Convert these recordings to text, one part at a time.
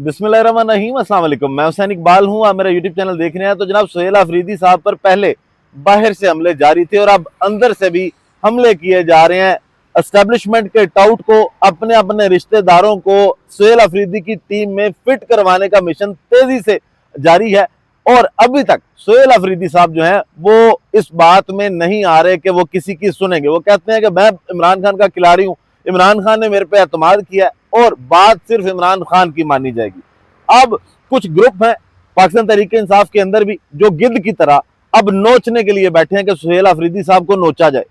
बिस्मिल्लाहिर्रहमानिर्रहीम, अस्सलाम वालेकुम। मैं हुसैन इकबाल हूँ, आप मेरा यूट्यूब चैनल देख रहे हैं। तो जनाब सुहेल अफरीदी साहब पर पहले बाहर से हमले जारी थे और अब अंदर से भी हमले किए जा रहे हैं। एस्टेब्लिशमेंट के टाउट को, अपने अपने रिश्तेदारों को सुहेल अफरीदी की टीम में फिट करवाने का मिशन तेजी से जारी है और अभी तक सुहेल अफरीदी साहब जो हैं वो इस बात में नहीं आ रहे कि वो किसी की सुनेंगे। वो कहते हैं कि मैं इमरान खान का खिलाड़ी हूँ, इमरान खान ने मेरे पे एतमाद किया है और बात सिर्फ इमरान खान की मानी जाएगी। अब कुछ ग्रुप हैं पाकिस्तान तहरीक इंसाफ के अंदर भी जो गिद्ध की तरह अब नोचने के लिए बैठे हैं कि सुहेल अफरीदी साहब को नोचा जाए।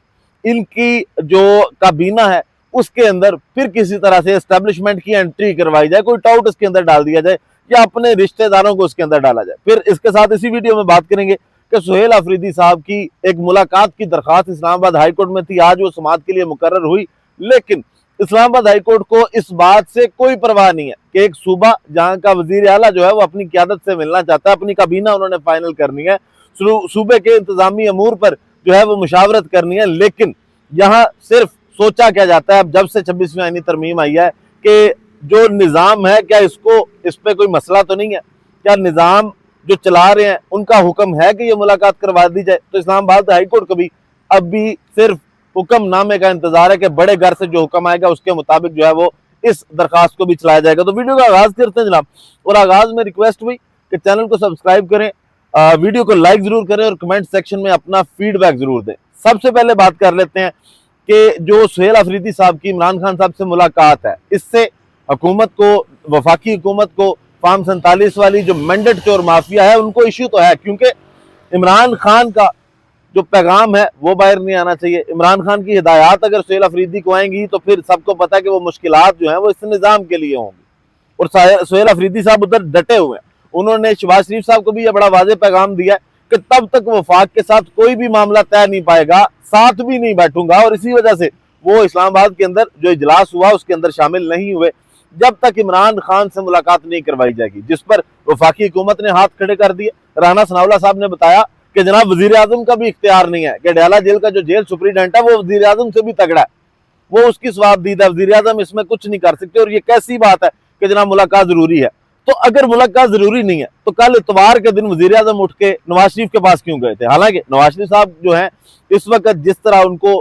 इनकी जो काबीना है उसके अंदर फिर किसी तरह से एस्टेब्लिशमेंट की एंट्री करवाई जाए, कोई टाउट उसके अंदर डाल दिया जाए या अपने रिश्तेदारों को उसके अंदर डाला जाए। फिर इसके साथ इसी वीडियो में बात करेंगे कि सुहेल अफरीदी साहब की एक मुलाकात की दरखास्त इस्लामाबाद हाई कोर्ट में थी। आज वो समाअत के लिए मुकर्रर हुई, लेकिन इस्लामाबाद हाई कोर्ट को इस बात से कोई परवाह नहीं है कि एक सूबा जहां का वजीर आला जो है वो अपनी क़यादत से मिलना चाहता है, अपनी काबीना उन्होंने फाइनल करनी है, सूबे के इंतजामी अमूर पर जो है वो मुशावरत करनी है। लेकिन यहाँ सिर्फ सोचा क्या जाता है, अब जब से 26वीं आईनी तरमीम आई है, कि जो निज़ाम है क्या इस पे कोई मसला तो नहीं है, क्या निज़ाम जो चला रहे हैं उनका हुक्म है कि ये मुलाकात करवा दी जाए। तो इस्लामाबाद हाई कोर्ट को भी अब भी सिर्फ हुक्मनामे का इंतजार है कि बड़े घर से जो हुक्म आएगा उसके मुताबिक जो है वो इस दरखास्त को भी चलाया जाएगा। तो वीडियो का आगाज करते हैं जनाब, और आगाज में रिक्वेस्ट हुई कि चैनल को सब्सक्राइब करें, वीडियो को लाइक जरूर करें और कमेंट सेक्शन में अपना फीडबैक जरूर दें। सबसे पहले बात कर लेते हैं कि जो सुहेल अफरीदी साहब की इमरान खान साहब से मुलाकात है, इससे हुकूमत को, वफाकी हुकूमत को फार्म 47 वाली जो मैंडेट चोर माफिया है उनको इश्यू तो है, क्योंकि इमरान खान का जो पैगाम है वो बाहर नहीं आना चाहिए। इमरान खान की हिदायत अगर सुहेल अफरीदी को आएंगी तो फिर सबको पता है कि वो मुश्किलात जो हैं वो इस निज़ाम के लिए होंगी, और सुहेल अफरीदी साहब उधर डटे हुए हैं। उन्होंने शहबाज शरीफ साहब को भी यह बड़ा वाज़ेह पैगाम दिया है कि तब तक वफाक के साथ कोई भी मामला तय नहीं पाएगा, साथ भी नहीं बैठूंगा, और इसी वजह से वो इस्लामाबाद के अंदर जो इजलास हुआ उसके अंदर शामिल नहीं हुए जब तक इमरान खान से मुलाकात नहीं करवाई जाएगी, जिस पर वफाकी हुकूमत ने हाथ खड़े कर दिए। राना सनाउल्लाह साहब ने बताया कि जनाब वजीर आजम का भी इख्तियार नहीं है, कि डयाला जेल का जो जेल सुप्रीडेंट है वो वजीर आजम से भी तगड़ा है, वो उसकी स्वाबदीद है, वजीर आजम इसमें कुछ नहीं कर सकते। और ये कैसी बात है कि जनाब मुलाकात जरूरी है। तो अगर मुलाकात जरूरी नहीं है तो कल इतवार के दिन वजीर आजम उठ के नवाज शरीफ के पास क्यों गए थे? हालांकि नवाज शरीफ साहब जो है इस वक्त जिस तरह उनको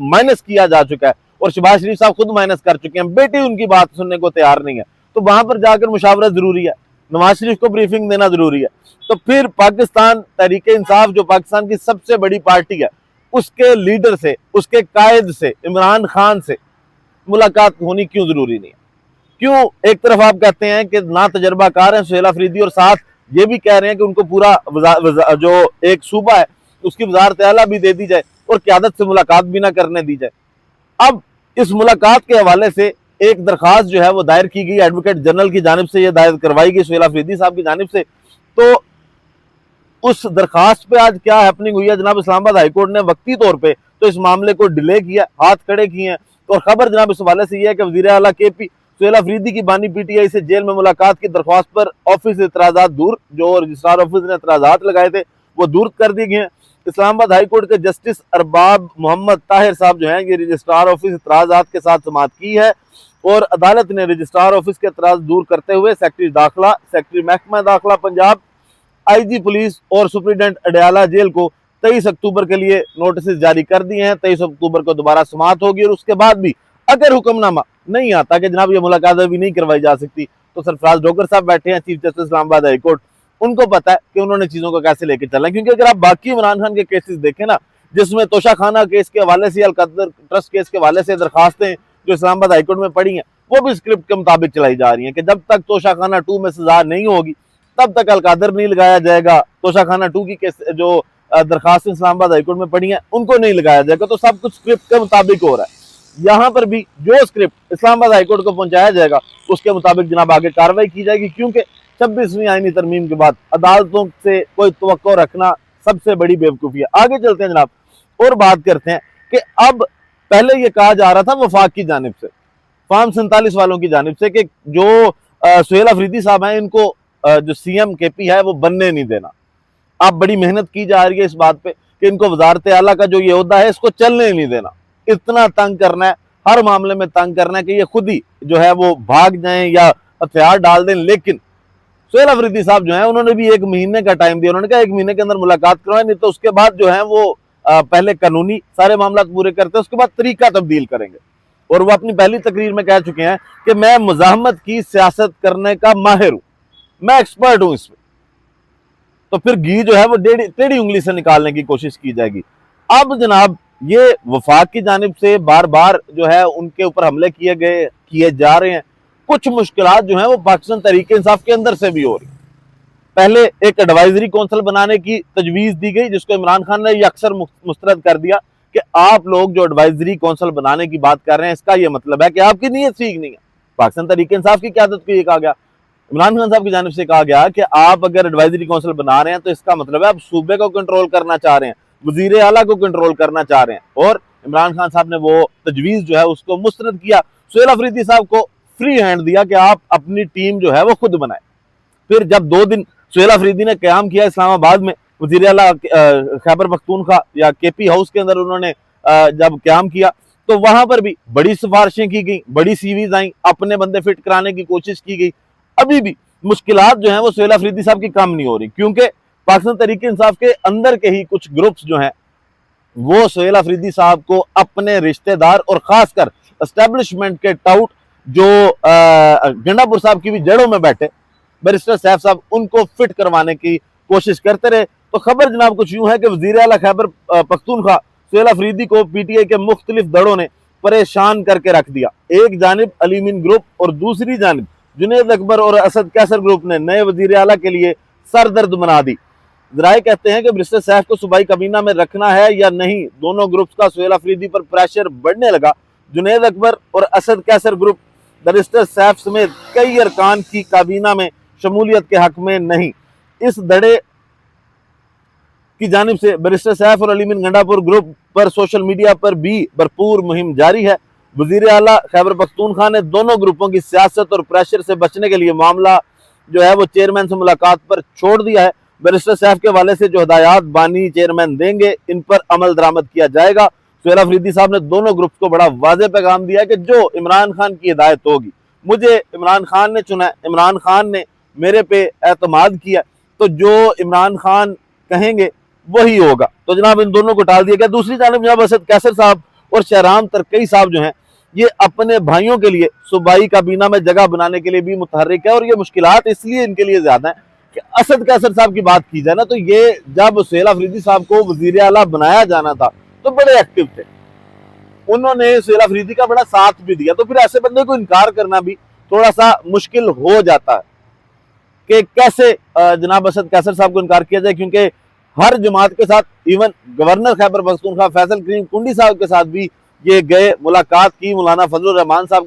माइनस किया जा चुका है और शहबाज शरीफ साहब खुद माइनस कर चुके हैं, बेटी उनकी बात सुनने को तैयार नहीं है, तो वहां पर जाकर मुशावरत जरूरी है, नवाज शरीफ को ब्रीफिंग देना जरूरी है। तो फिर पाकिस्तान तहरीक इंसाफ जो पाकिस्तान की सबसे बड़ी पार्टी है, उसके लीडर से, उसके कायद से, इमरान खान से मुलाकात होनी क्यों जरूरी नहीं है? क्यों एक तरफ आप कहते हैं कि ना तजर्बाकार है सुहेल अफरीदी और साथ ये भी कह रहे हैं कि उनको पूरा जो एक सूबा है उसकी वजारत आला भी दे दी जाए और क़यादत से मुलाकात भी ना करने दी जाए। अब इस मुलाकात के हवाले से एक दरखास्त जो है वो दायर की गई, एडवोकेट जनरल की जानिब से यह दायर करवाई गई सुहेल अफरीदी साहब की जानिब से। तो उस दरखास्त पे आज क्या हैपनिंग हुई है जनाब, इस्लामाबाद हाईकोर्ट ने वक्ती तौर पे तो इस मामले को डिले किया, हाथ खड़े किए हैं। और खबर जनाब इस हवाले से यह है कि वजीर आला KP सुहेल अफरीदी की बानी PTI से जेल में मुलाकात की दरख्वास्त पर ऑफिस से एतराजात दूर, जो रजिस्ट्रार ऑफिस ने एतराजात लगाए थे वो दूर कर दिए गए हैं। इस्लामाबाद हाई कोर्ट के जस्टिस अरबाब मोहम्मद ताहिर साहब जो हैं ये रजिस्ट्रार ऑफिस एतराजात के साथ समाअत की है और अदालत ने रजिस्ट्रार ऑफिस के एतराज दूर करते हुए सेक्रेटरी दाखिला, सेक्रेटरी महकमा दाखिला पंजाब, IG पुलिस और सुप्रीडेंट अडयाला जेल को 23 अक्टूबर के लिए नोटिस जारी कर दिए हैं। 23 अक्टूबर को दोबारा समाअत होगी और उसके बाद भी अगर हुक्मनामा नहीं आता कि जनाब ये मुलाकात अभी नहीं करवाई जा सकती, तो सरफराज ढोकर साहब बैठे हैं chief justice Islamabad high court, उनको पता है कि उन्होंने चीजों को कैसे लेके चलना है। क्योंकि अगर आप बाकी इमरान खान के केसेस देखें ना, जिसमें तोशा खाना केस के हवाले से, अलकदर ट्रस्ट केस के हवाले से दरखास्तें जो इस्लामाबाद हाईकोर्ट में पड़ी हैं वो भी स्क्रिप्ट के मुताबिक चलाई जा रही हैं कि जब तक तोशा खाना 2 में सजा नहीं होगी तब तक अलकादर नहीं लगाया जाएगा, तोशा खाना 2 की केस जो दरखास्त इस्लामाबाद हाईकोर्ट में पड़ी हैं उनको नहीं लगाया जाएगा। तो सब कुछ स्क्रिप्ट के मुताबिक हो रहा है। यहाँ पर भी जो स्क्रिप्ट इस्लामाबाद हाईकोर्ट को पहुंचाया जाएगा उसके मुताबिक जनाब आगे कार्रवाई की जाएगी, क्योंकि 26वीं आईनी तरमीम के बाद अदालतों से कोई तवक्को रखना सबसे बड़ी बेवकूफ़ी है। आगे चलते हैं जनाब और बात करते हैं कि अब पहले ये कहा जा रहा था वफाक की जानिब से, फार्म 47 वालों की जानिब से, कि जो सुहेल अफरीदी साहब हैं इनको जो CM KP है वो बनने नहीं देना। अब बड़ी मेहनत की जा रही है इस बात पे कि इनको वजारत आला का जो ये ओहदा है इसको चलने नहीं देना, इतना तंग करना है, हर मामले में तंग करना है कि ये खुद ही जो है वो भाग जाएं या हथियार डाल दें। लेकिन सुहेल अफरीदी साहब जो है उन्होंने भी 1 महीने का टाइम दिया। उन्होंने कहा 1 महीने के अंदर मुलाकात करवाएं, नहीं तो उसके बाद जो है वो पहले कानूनी सारे मामला पूरे करते हैं, उसके बाद तरीका तब्दील करेंगे। और वो अपनी पहली तकरीर में कह चुके हैं कि मैं मुजाहमत की सियासत करने का माहिर हूं, मैं एक्सपर्ट हूं इसमें। तो फिर घी जो है वो टेढ़ी उंगली से निकालने की कोशिश की जाएगी। अब जनाब ये वफाक की जानिब से बार बार जो है उनके ऊपर हमले किए जा रहे हैं। कुछ मुश्किलात जो है वो पाकिस्तान तहरीक इंसाफ के अंदर से भी हो रही। पहले एक एडवाइजरी काउंसिल बनाने की तजवीज दी गई, जिसको इमरान खान ने अक्सर मुस्तरद कर दिया कि आप लोग जो एडवाइजरी काउंसिल बनाने की बात कर रहे हैं, इसका यह मतलब है कि आपकी नीयत ठीक नहीं है। पाकिस्तान तहरीक इंसाफ की क़यादत को यह कहा गया, इमरान खान साहब की जानिब से कहा गया कि आप अगर एडवाइजरी काउंसिल बना रहे हैं तो इसका मतलब है आप सूबे को कंट्रोल करना चाह रहे हैं, वजीर आला को कंट्रोल करना चाह रहे हैं। और इमरान खान साहब ने वो तजवीज जो है उसको मुस्तरद किया। सुहेल अफरीदी साहब को फ्री हैंड दिया कि आप अपनी टीम जो है वो खुद बनाए। फिर जब 2 दिन सुहेल अफरीदी ने क्याम किया इस्लामाबाद में, वजीर आला खैबर पख्तूनख्वा या केपी हाउस के अंदर उन्होंने जब क्याम किया तो वहां पर भी बड़ी सिफारिशें की गई, बड़ी सीवीज आई, अपने बंदे फिट कराने की कोशिश की गई। अभी भी मुश्किलात जो हैं वो सुहेल अफरीदी साहब की कम नहीं हो रही, क्योंकि पाकिस्तान तहरीक इंसाफ के अंदर के ही कुछ ग्रुप्स जो हैं वो सुहेल अफरीदी साहब को अपने रिश्तेदार और खासकर एस्टेब्लिशमेंट के टाउट जो गंडापुर साहब की भी जड़ों में बैठे बैरिस्टर सैफ साहब, उनको फिट करवाने की कोशिश करते रहे। तो खबर जनाब कुछ यूं है कि वजीर आला खैबर पख्तूनख्वा सुहेल अफरीदी को पीटीआई के मुख्तलिफ दड़ों ने परेशान करके रख दिया। एक जानिब अलीमीन ग्रुप और दूसरी जानिब जुनैद अकबर और असद कैसर ग्रुप ने नए वजीर आला के लिए सरदर्द बना दी। जराए कहते हैं कि बैरिस्टर सैफ को सूबाई काबीना में रखना है या नहीं, दोनों ग्रुप्स का सुहेल अफरीदी पर प्रेशर बढ़ने लगा। जुनैद अकबर और असद कैसर ग्रुप बैरिस्टर सैफ समेत कई अरकान की काबीना में शमूलियत के हक में नहीं। इस धड़े की जानिब से बैरिस्टर सैफ और अलीमीन गंडापुर ग्रुप पर सोशल मीडिया पर भी भरपूर मुहिम जारी है। वजीर आला खैबर पख्तूनख्वा ने दोनों ग्रुपों की सियासत और प्रेशर से बचने के लिए मामला जो है वो चेयरमैन से मुलाकात पर छोड़ दिया है। बैरिस्टर सैफ के हवाले से जो हिदायत बानी चेयरमैन देंगे, इन पर अमल दरामद किया जाएगा। सुहेल अफरीदी साहब ने दोनों ग्रुप्स को बड़ा वाज़ेह पैगाम दिया कि जो इमरान खान की हिदायत होगी, मुझे इमरान खान ने चुना है, इमरान खान ने मेरे पे एतमाद किया, तो जो इमरान खान कहेंगे वही होगा। तो जनाब इन दोनों को टाल दिया गया। दूसरी जानब जनाब असद कैसर साहब और शहराम तरकई साहब जो हैं ये अपने भाइयों के लिए सूबाई काबीना में जगह बनाने के लिए भी मुतहर्रिक है। और ये मुश्किलात इसलिए इनके लिए ज्यादा है कि असद कैसर साहब की बात की जाए ना, तो ये जब सुहेल अफरीदी साहब को वजीर आला बनाया जाना था तो बड़े एक्टिव थे, उन्होंने सुहेल अफरीदी का बड़ा साथ भी दिया। तो फिर ऐसे बंदे को इनकार करना भी थोड़ा सा मुश्किल हो जाता है कि कैसे जनाब असद कैसर साहब को इनकार किया जाए, क्योंकि हर जमात के साथ, इवन गवर्नर खैबर पख्तूनख्वा फैसल करीम कुंडी साहब के साथ भी ये गए, मुलाकात की, मौलाना फजलुर रहमान साहब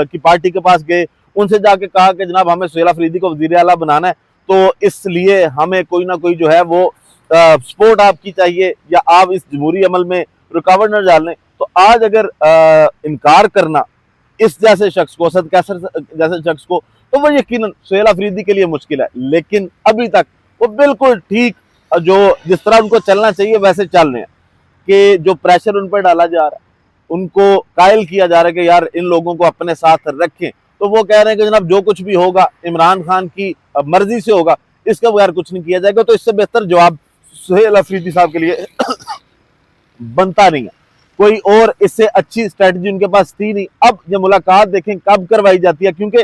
की पार्टी के पास गए, उनसे जाके कहा कि जनाब हमें सुहेल अफरीदी को वजीर आला बनाना है, तो इसलिए हमें कोई ना कोई जो है वो सपोर्ट आपकी चाहिए या आप इस जमहूरी अमल में रुकावट न डालें। तो आज अगर इनकार करना इस जैसे शख्स को, असद कैसर जैसे शख्स को, तो वो यकीनन सुहेल अफरीदी के लिए मुश्किल है। लेकिन अभी तक वो बिल्कुल ठीक जो जिस तरह उनको चलना चाहिए वैसे चल रहे हैं कि जो प्रेशर उन पर डाला जा रहा है, उनको कायल किया जा रहा है कि यार इन लोगों को अपने साथ रखें, तो वो कह रहे हैं कि जनाब जो कुछ भी होगा इमरान खान की मर्जी से होगा, इसके बगैर कुछ नहीं किया जाएगा। तो इससे बेहतर जवाब सुहेल अफरीदी साहब के लिए बनता नहीं है, कोई और इससे अच्छी स्ट्रेटजी उनके पास थी नहीं। अब ये मुलाकात देखें कब करवाई जाती है, क्योंकि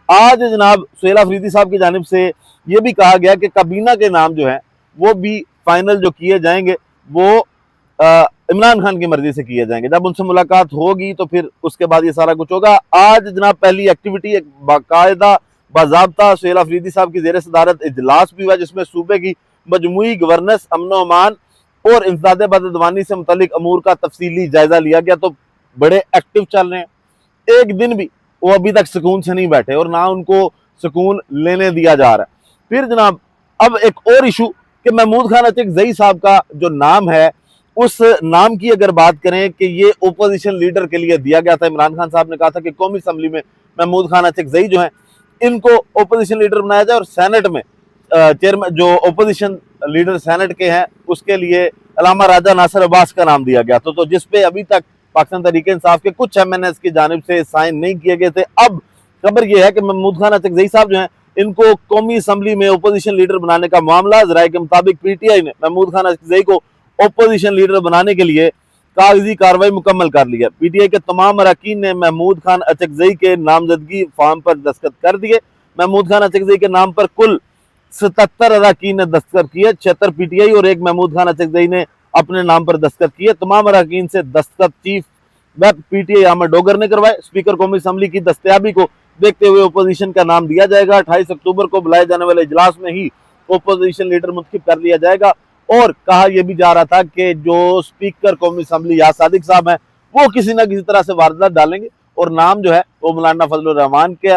आज जनाब सुहेल अफरीदी साहब की जानिब से ये भी कहा गया कि काबीना के नाम जो है वो भी फाइनल जो किए जाएंगे वो इमरान खान की मर्जी से किए जाएंगे। जब उनसे मुलाकात होगी तो फिर उसके बाद ये सारा कुछ होगा। आज जनाब पहली एक्टिविटी एक बाकायदा बाज़ाब्ता सुहेल अफरीदी साहब की ज़ेर सदारत इजलास भी हुआ, जिसमें सूबे की मजमूई गवर्नेंस, अमन अमान और इंसदाद बददवानी से मुतल्लिक अमूर का तफसीली जायजा लिया गया। तो बड़े एक्टिव चल रहे हैं, एक दिन भी वो अभी तक सुकून से नहीं बैठे और ना उनको सुकून लेने दिया जा रहा है। फिर जनाब अब एक और इशू कि महमूद खान अतिकज़ई साहब का जो नाम है, उस नाम की अगर बात करें कि ये ओपोजिशन लीडर के लिए दिया गया था। इमरान खान साहब ने कहा था कि कौमी असम्बली में महमूद खान अतिकज़ई जो है इनको ओपोजिशन लीडर बनाया जाए और सेनेट में चेयरमैन जो ओपोजिशन लीडर सेनेट के हैं उसके लिए अलामा राजा नासिर अब्बास का नाम दिया गया था। तो जिसपे अभी तक पाकिस्तान तहरीक इंसाफ के कुछ MNS की जानिब से साइन नहीं किए गए थे। अब खबर यह है कि महमूद खान अचकजई साहब जो हैं इनको कौमी असम्बली में ओपोजिशन लीडर बनाने का मामला, जराये के मुताबिक पीटीआई ने महमूद खान अचकजई को ओपोजिशन लीडर बनाने के लिए कागजी कार्रवाई मुकम्मल कर ली है। पीटीआई के तमाम अरकान ने महमूद खान अचकजई के नामजदगी फॉर्म पर दस्तखत कर दिए। महमूद खान अचकजई के नाम पर कुल 77 अरकान ने दस्तखत किए। 76 पीटीआई और एक महमूद खान अचकजई ने अपने नाम पर दस्तखत किए। तमाम अरकान से दस्तखत chief whip PTI Ahmad Dogar ने करवाए। स्पीकर कौमी असम्बली की दस्तयाबी को देखते हुए ओपोजिशन का नाम दिया जाएगा। 28 अक्टूबर को बुलाए जाने वाले इजलास में ही ओपोजिशन लीडर मुंतखब कर लिया जाएगा। और कहा यह भी जा रहा था कि जो स्पीकर कौमी असम्बली या सादिक साहब हैं वो किसी ना किसी तरह से वारदात डालेंगे और नाम जो है वो मौलाना फजलुर रहमान के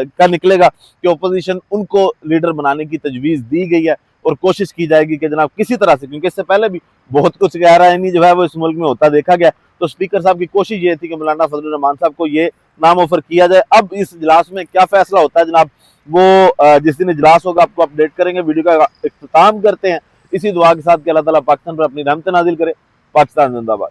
का निकलेगा कि ओपोजिशन उनको लीडर बनाने की तजवीज़ दी गई है और कोशिश की जाएगी कि जनाब किसी तरह से, क्योंकि इससे पहले भी बहुत कुछ गहरानी जो है वो इस मुल्क में होता देखा गया। तो स्पीकर साहब की कोशिश ये थी कि मौलाना फजलुर रहमान साहब को ये नाम ऑफर किया जाए। अब इस इजलास में क्या फैसला होता है जनाब वो जिस दिन इजलास होगा आपको अपडेट करेंगे। वीडियो का इख्तिताम करते हैं इसी दुआ के साथ कि अल्लाह ताला पाकिस्तान पर अपनी रहमत नाजिल करे। पाकिस्तान जिंदाबाद।